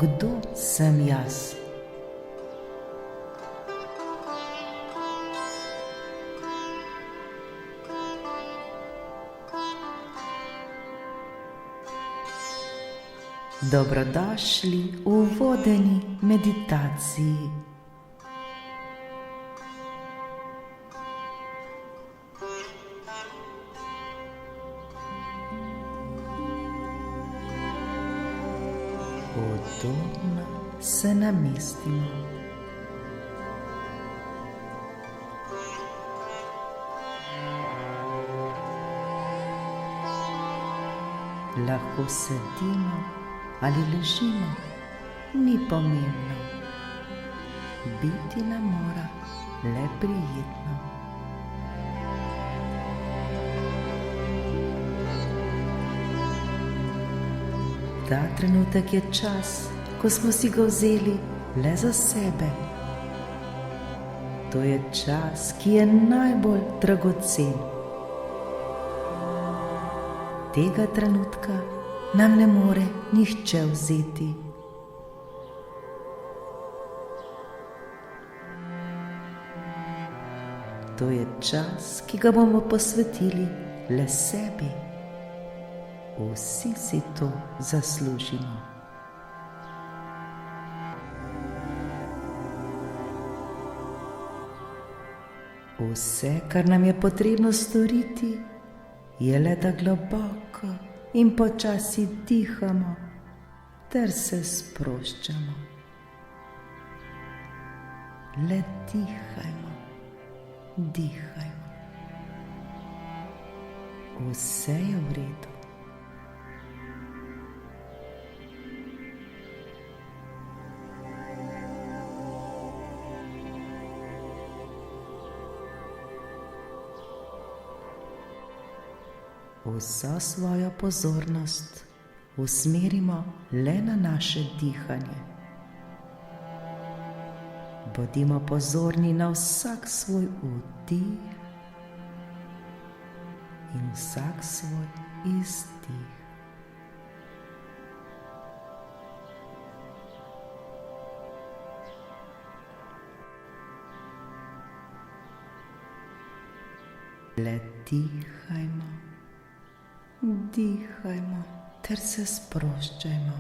kdo sem jaz. Dobrodošli v vodeni meditaciji. Udobno se namestimo. Lahko sedimo ali ležimo, ni pomembno. Biti nam mora le prijetno. Ta trenutek je čas, ko smo si ga vzeli le za sebe. To je čas, ki je najbolj dragocen. Tega trenutka nam ne more nihče vzeti. To je čas, ki ga bomo posvetili le sebi. Vsi si to zaslužimo. Vse, kar nam je potrebno storiti, je le, da globoko in počasi dihamo ter se sproščamo. Le dihajmo, dihajmo. Vse je v redu. Vso svojo pozornost usmerimo le na naše dihanje. Bodimo pozorni na vsak svoj vdih in vsak svoj izdih. Le dihajmo, dihajmo ter se sproščajmo.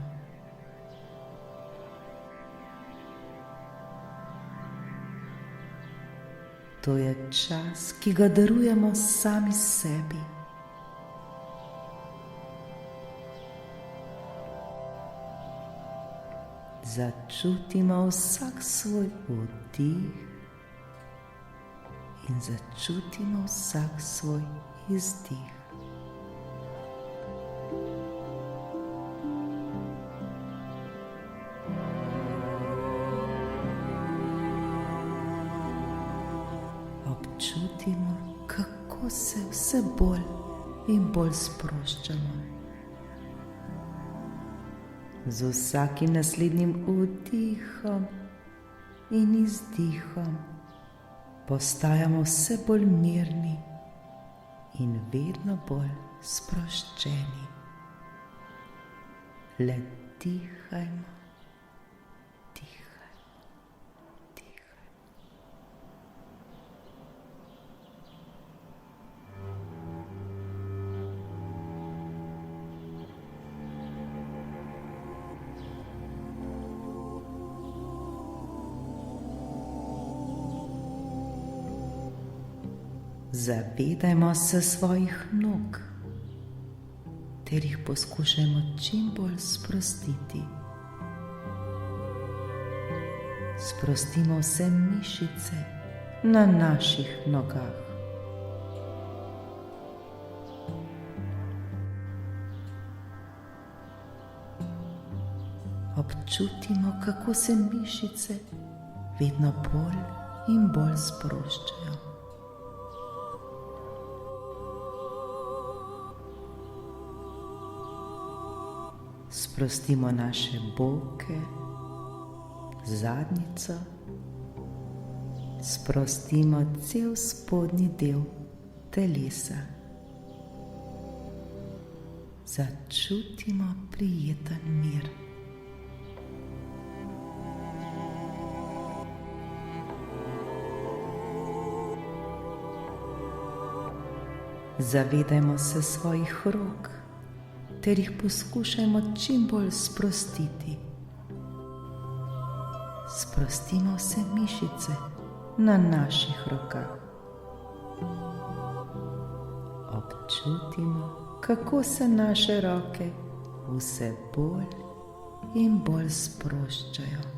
To je čas, ki ga darujemo sami sebi. Začutimo vsak svoj vdih in začutimo vsak svoj izdih. Občutimo, kako se vse bolj in bolj sproščamo. Z vsakim naslednjim vdihom in izdihom postajamo vse bolj mirni in vedno bolj sproščeni. Le dihajmo, dihajmo, dihajmo. Zavedajmo se svojih nog ter jih poskušajmo čim bolj sprostiti. Sprostimo vse mišice na naših nogah. Občutimo, kako se mišice vedno bolj in bolj sproščajo. Sprostimo naše boke, zadnjico, sprostimo cel spodnji del telesa. Začutimo prijeten mir. Zavedajmo se svojih rok, ter jih poskušajmo čim bolj sprostiti. Sprostimo vse mišice na naših rokah. Občutimo, kako se naše roke vse bolj in bolj sproščajo.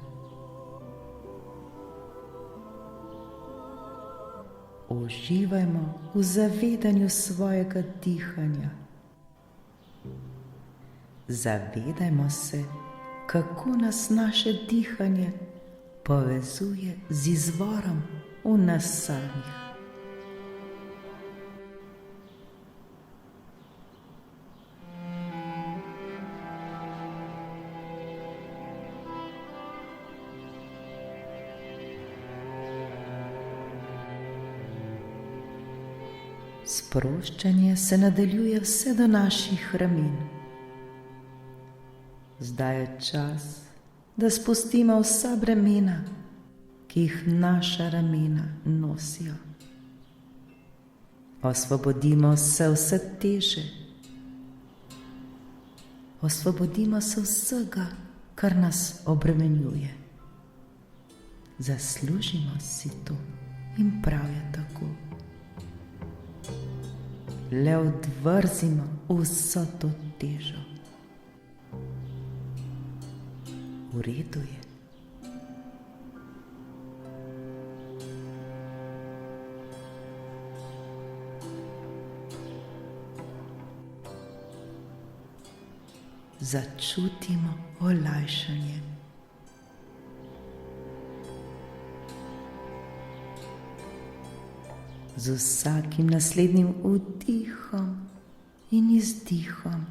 Uživajmo v zavedanju svojega dihanja. Zavedajmo se, kako nas naše dihanje povezuje z izvorom v nas samih. Sproščanje se nadaljuje vse do naših ramen. Zdaj je čas, da spustimo vsa bremena, ki jih naša ramena nosijo. Osvobodimo se vse teže. Osvobodimo se vsega, kar nas obremenjuje. Zaslužimo si to in prav je tako. Le odvrzimo vso to težo. V redu je. Začutimo olajšanje. Z vsakim naslednjim vdihom in izdihom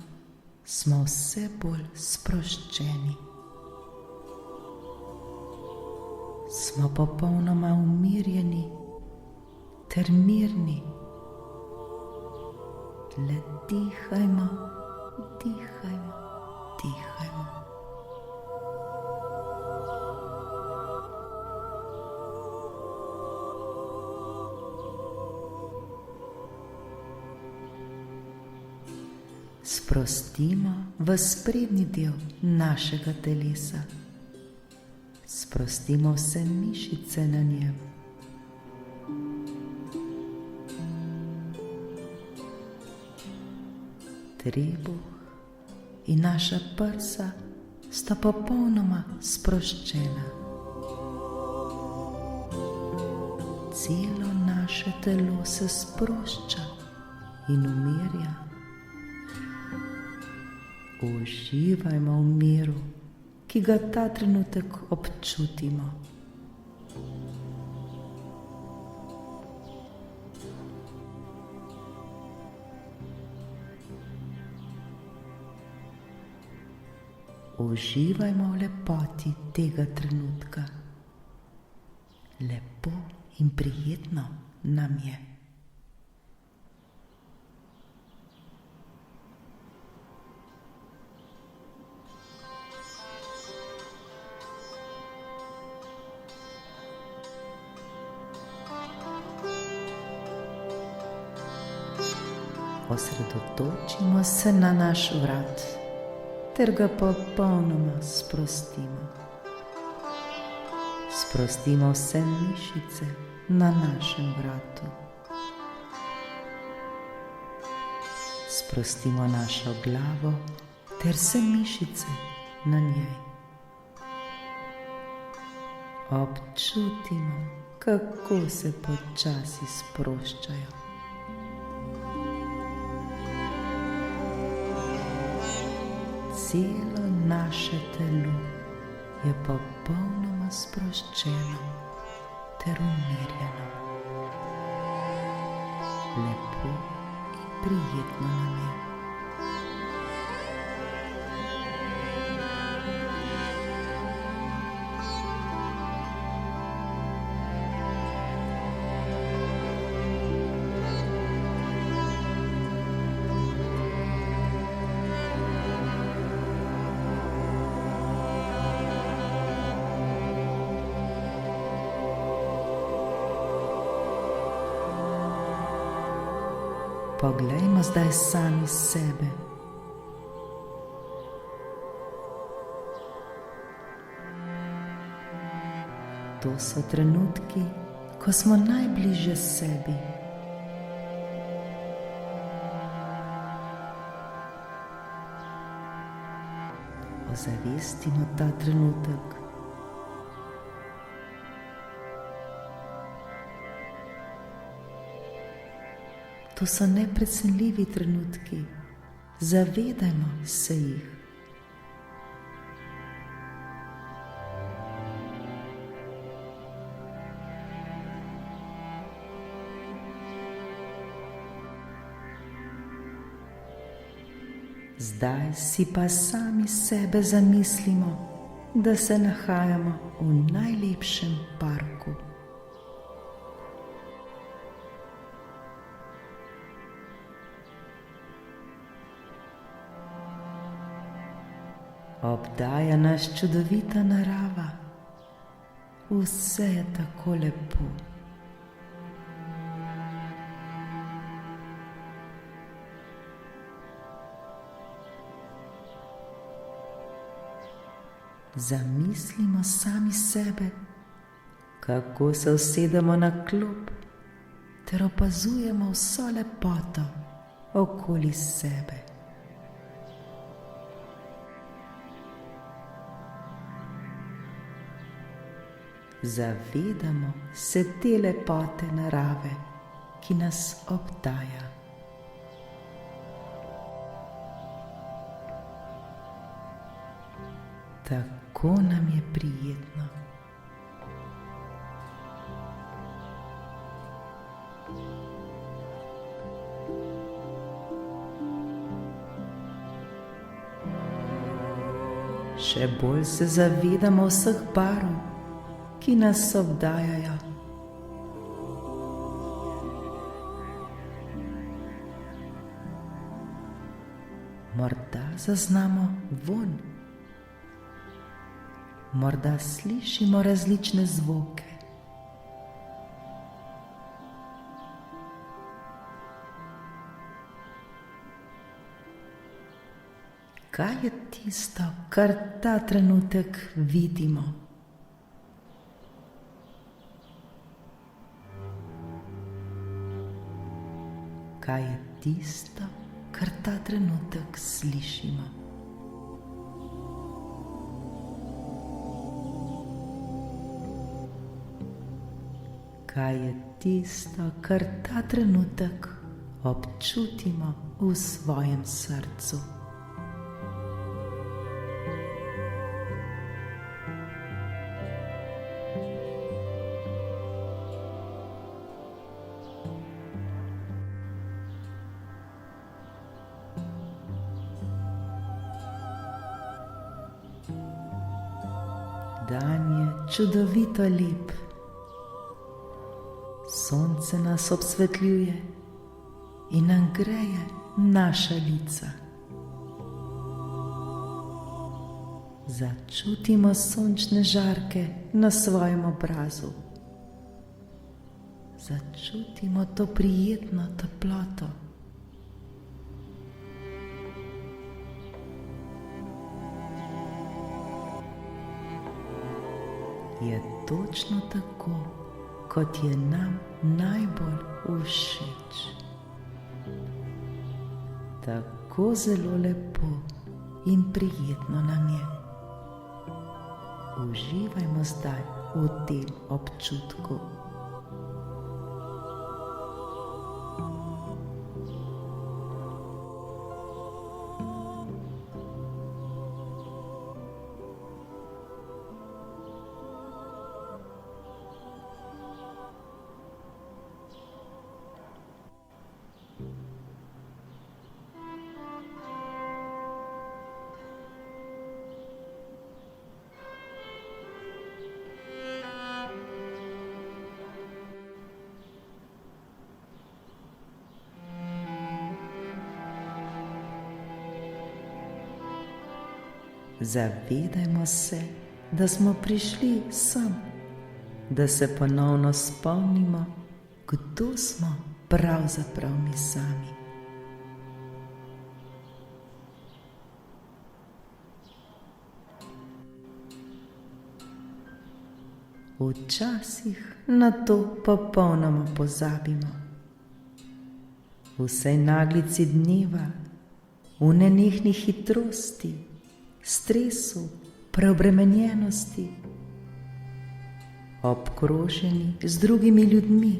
smo vse bolj sproščeni. Smo popolnoma umirjeni ter mirni. Le dihajmo, dihajmo, dihajmo. Sprostimo v sprednji del našega telesa. Sprostimo vse mišice na njem. Trebuh in naša prsa sta popolnoma sproščena. Celo naše telo se sprošča in umirja. Uživajmo v miru, ki ga ta trenutek občutimo. Uživajmo v lepoti tega trenutka. Lepo in prijetno nam je. Osredotočimo se na naš vrat ter ga popolnoma sprostimo. Sprostimo vse mišice na našem vratu. Sprostimo našo glavo ter vse mišice na njej. Občutimo, kako se počasi sproščajo. Celo naše telo je popolnoma sproščeno ter umirjeno. Lepo in prijetno nam je. Poglejmo zdaj sami sebe. To so trenutki, ko smo najbližje sebi. Ozavestimo ta trenutek. To so neprecenljivi trenutki, zavedajmo se jih. Zdaj si pa sami sebe zamislimo, da se nahajamo v najlepšem parku. Obdaja nas čudovita narava, vse je tako lepo. Zamislimo sami sebe, kako se usedemo na klop ter opazujemo vso lepoto okoli sebe. Zavedamo se te lepote narave, ki nas obdaja. Tako nam je prijetno. Še bolj se zavedamo vseh barv, ki nas obdajajo. Morda zaznamo vonj. Morda slišimo različne zvoke. Kaj je tisto, kar ta trenutek vidimo? Kaj je tisto, kar ta trenutek slišimo? Kaj je tisto, kar ta trenutek občutimo v svojem srcu? Dan je čudovito lep. Sonce nas obsvetljuje in nam greje naša lica. Začutimo sončne žarke na svojem obrazu. Začutimo to prijetno toploto. Je točno tako, kot je nam najbolj všeč. Tako zelo lepo in prijetno nam je. Uživajmo zdaj v tem občutku. Zavedajmo se, da smo prišli sem, da se ponovno spomnimo, kdo smo pravzaprav mi sami. Včasih na to popolnoma pozabimo. V vsej naglici dneva, v nenehni hitrosti, stresu, preobremenjenosti, obkroženi z drugimi ljudmi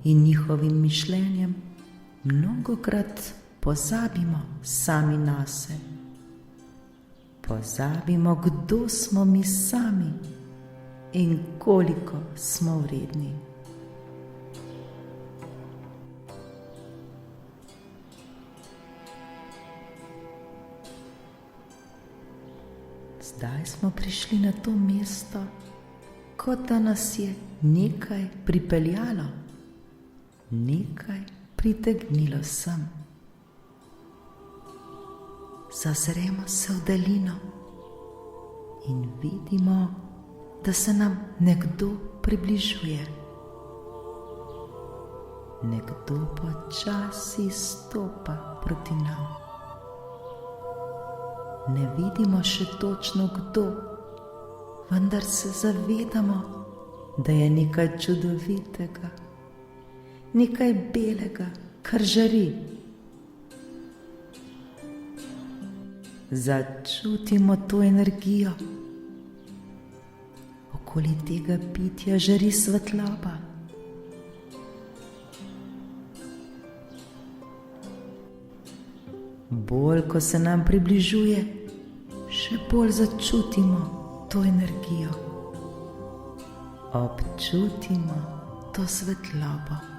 in njihovim mišljenjem, mnogokrat pozabimo sami nase. Pozabimo, kdo smo mi sami in koliko smo vredni. Zdaj smo prišli na to mesto, kot da nas je nekaj pripeljalo, nekaj pritegnilo sem. Zazremo se v daljino in vidimo, da se nam nekdo približuje. Nekdo počasi stopa proti nam. Ne vidimo še točno kdo, vendar se zavedamo, da je nekaj čudovitega, nekaj belega, kar žari. Začutimo to energijo. Okoli tega bitja žari svetloba. Bolj, ko se nam približuje, še bolj začutimo to energijo. Občutimo to svetlobo.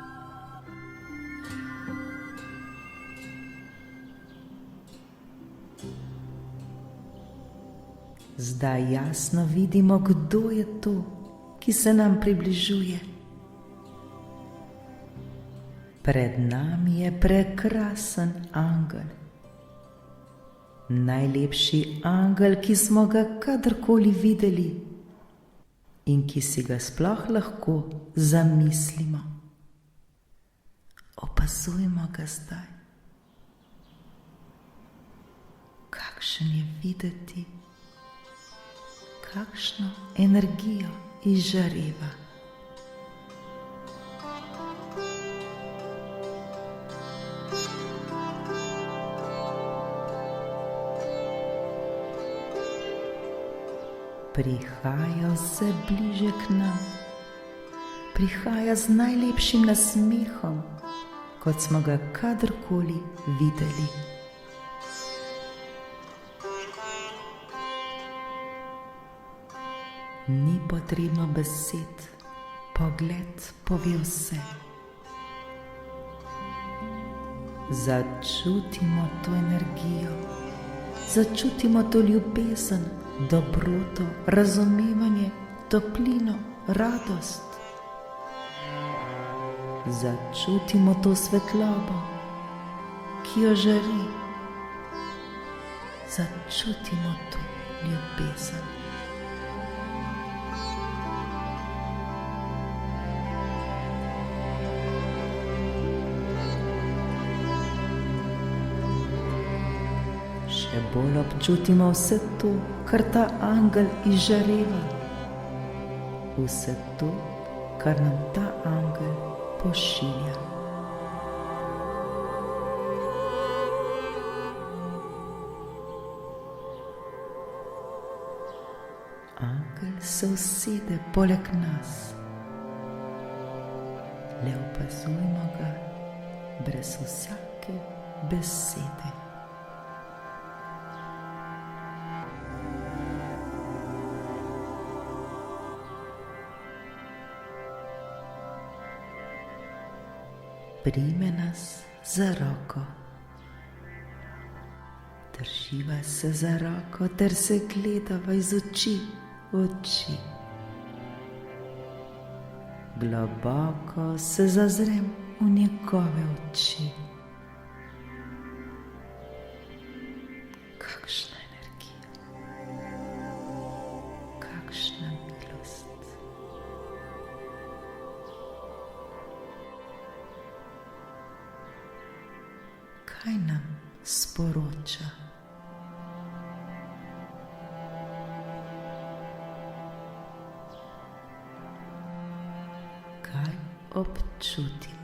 Zdaj jasno vidimo, kdo je to, ki se nam približuje. Pred nami je prekrasen angel. Najlepši angel, ki smo ga kadarkoli videli in ki si ga sploh lahko zamislimo. Opazujmo ga zdaj. Kakšen je videti, kakšno energijo izžareva. Prihaja vse bliže k nam, prihaja z najlepšim nasmehom, kot smo ga kadarkoli videli. Ni potrebno besed, pogled pove vse. Začutimo to energijo, začutimo to ljubezen, dobroto, razumevanje, toplino, radost. Začutimo to svetlobo, ki jo žari. Začutimo to ljubezen. Še bolj občutimo vse to, kar ta angel izžareva. Vse to, kar nam ta angel pošilja. Angel se usede poleg nas. Le opazujmo ga brez vsake besede. Prime nas za roko. Drživa se za roko ter se gledava iz oči v oči. Globoko se zazrem v njegove oči. Kakšna energija, kakšna milost. Kaj nam sporoča? kaj občutimo.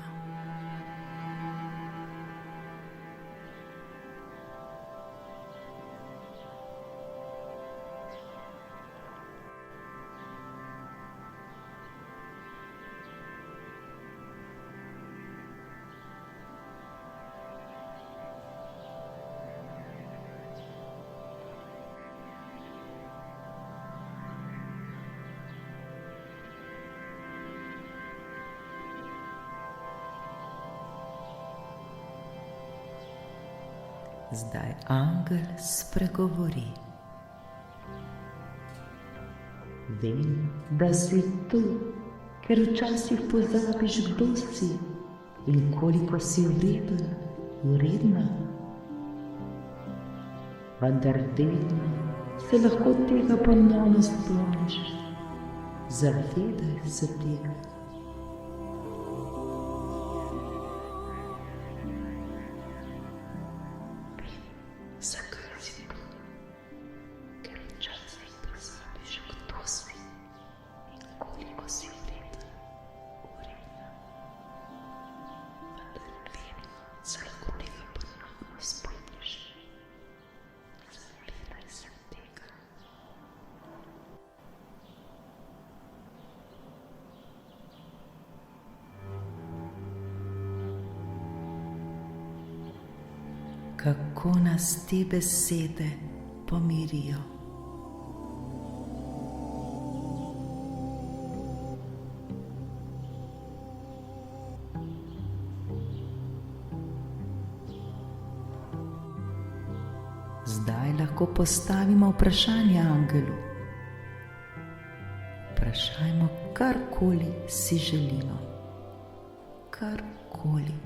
Zdaj angel spregovori. Vem, da si tu, ker včasih pozabiš, kdo si in koliko si vreden, vredna. Vendar vedno se lahko tega ponovno spomniš. Zavedaj se tega. Zakaj si tu? Ker včasih pozabiš, kdo si in koliko si vreden, vredna. Vendar vedno se lahko tega ponovno spomniš. Zavedaj se tega. Kako nas te besede pomirijo. Zdaj lahko postavimo vprašanje angelu. Vprašajmo karkoli si želimo. Karkoli.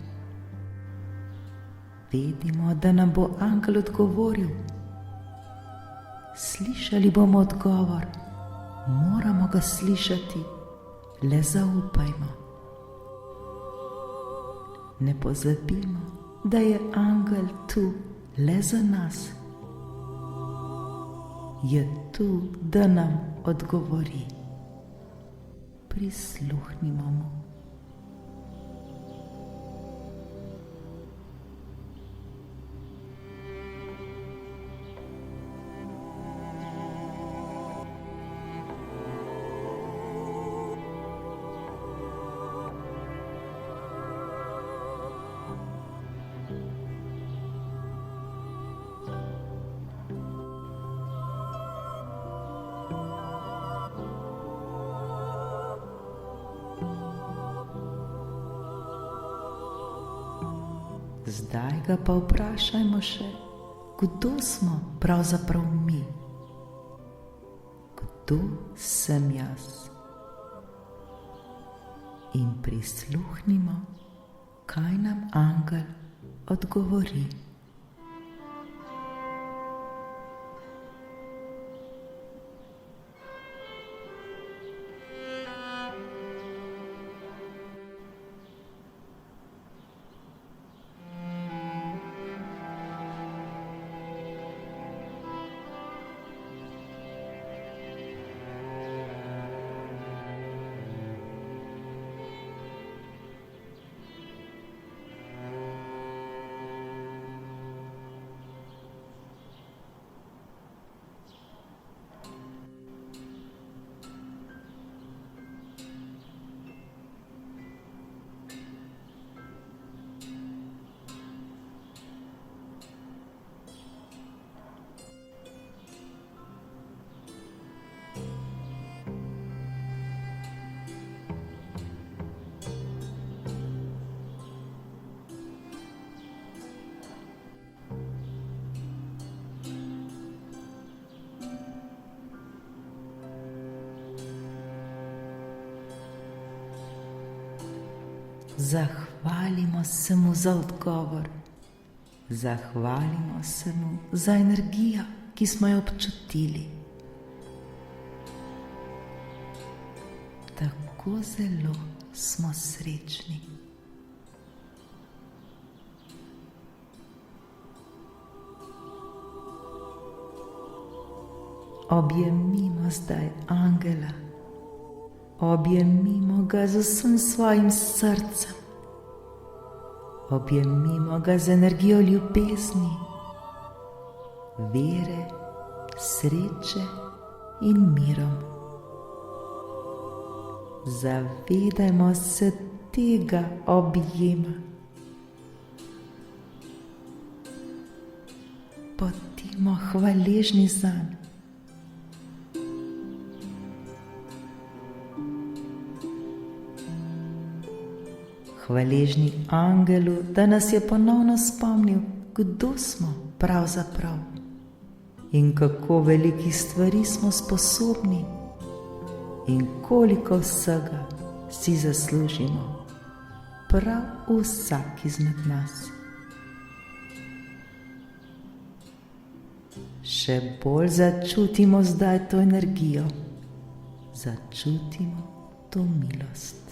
Vedimo, da nam bo angel odgovoril. Slišali bomo odgovor, moramo ga slišati, le zaupajmo. Ne pozabimo, da je angel tu le za nas. Je tu, da nam odgovori. Prisluhnimo mu. Zdaj ga pa vprašajmo še, kdo smo pravzaprav mi? Kdo sem jaz? In prisluhnimo, kaj nam angel odgovori. Zahvalimo se mu za odgovor. Zahvalimo se mu za energijo, ki smo jo občutili. Tako zelo smo srečni. Objemimo zdaj angela Objemimo ga z vsem svojim srcem. Objemimo ga z energijo ljubezni, vere, sreče in mirom. Zavedajmo se tega objema. Bodimo hvaležni zanj. Hvaležni angelu, da nas je ponovno spomnil, kdo smo pravzaprav in kako velikih stvari smo sposobni in koliko vsega si zaslužimo, prav vsak izmed nas. Še bolj začutimo zdaj to energijo, začutimo to milost.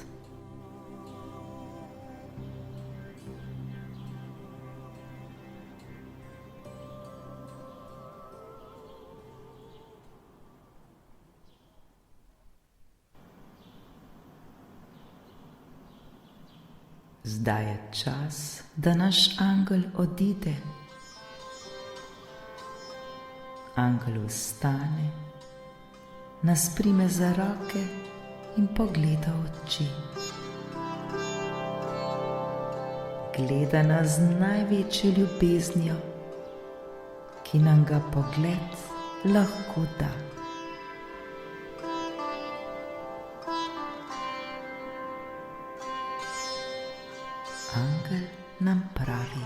Zdaj je čas, da naš angel odide. Angel vstane, nas prime za roke in pogleda v oči. Gleda nas z največjo ljubeznijo, ki nam ga pogled lahko da. Angel nam pravi: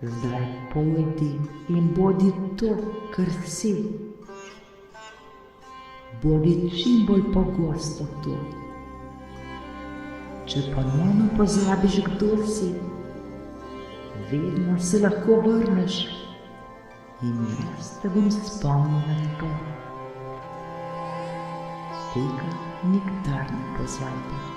zdaj pojdi in bodi to, kar si. Bodi čim bolj pogosto to. Če ponovno pozabiš, kdo si, vedno se lahko vrneš in jaz te bom spomnila na to. Tega nikdar ne pozabi.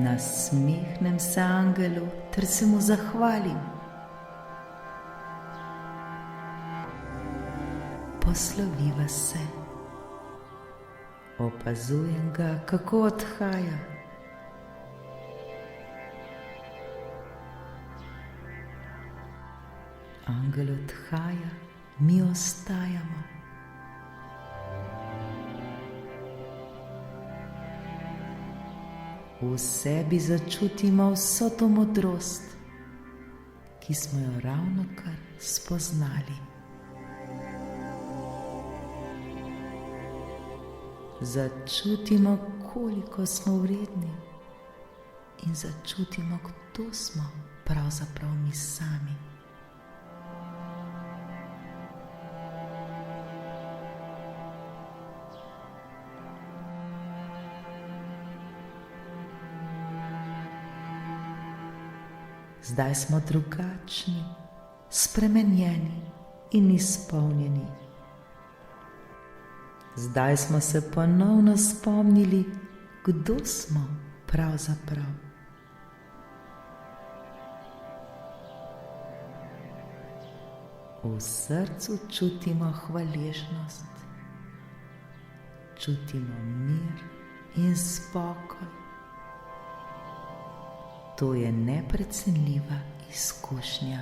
Nasmehnem se angelu ter se mu zahvalim. Posloviva se. Opazujem ga, kako odhaja. Angel odhaja, mi ostajamo. V sebi začutimo vso to modrost, ki smo jo ravnokar spoznali. Začutimo, koliko smo vredni in začutimo, kdo smo pravzaprav mi sami. Zdaj smo drugačni, spremenjeni in izpolnjeni. Zdaj smo se ponovno spomnili, kdo smo pravzaprav. V srcu čutimo hvaležnost, čutimo mir in spokoj. To je neprecenljiva izkušnja.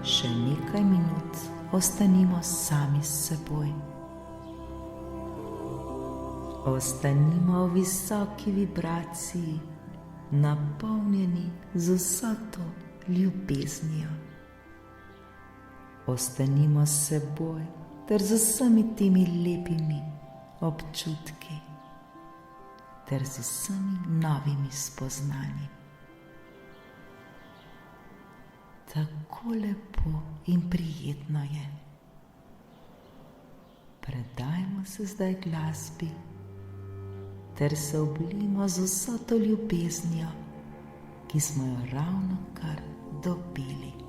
Še nekaj minut ostanimo sami s seboj. Ostanimo v visoki vibraciji, napolnjeni z vso to ljubeznijo. Ostanimo s seboj ter z vsemi temi lepimi občutki ter z vsemi novimi spoznanji. Tako lepo in prijetno je. Predajmo se zdaj glasbi ter se oblijmo z vso to ljubeznijo, ki smo jo ravnokar dobili.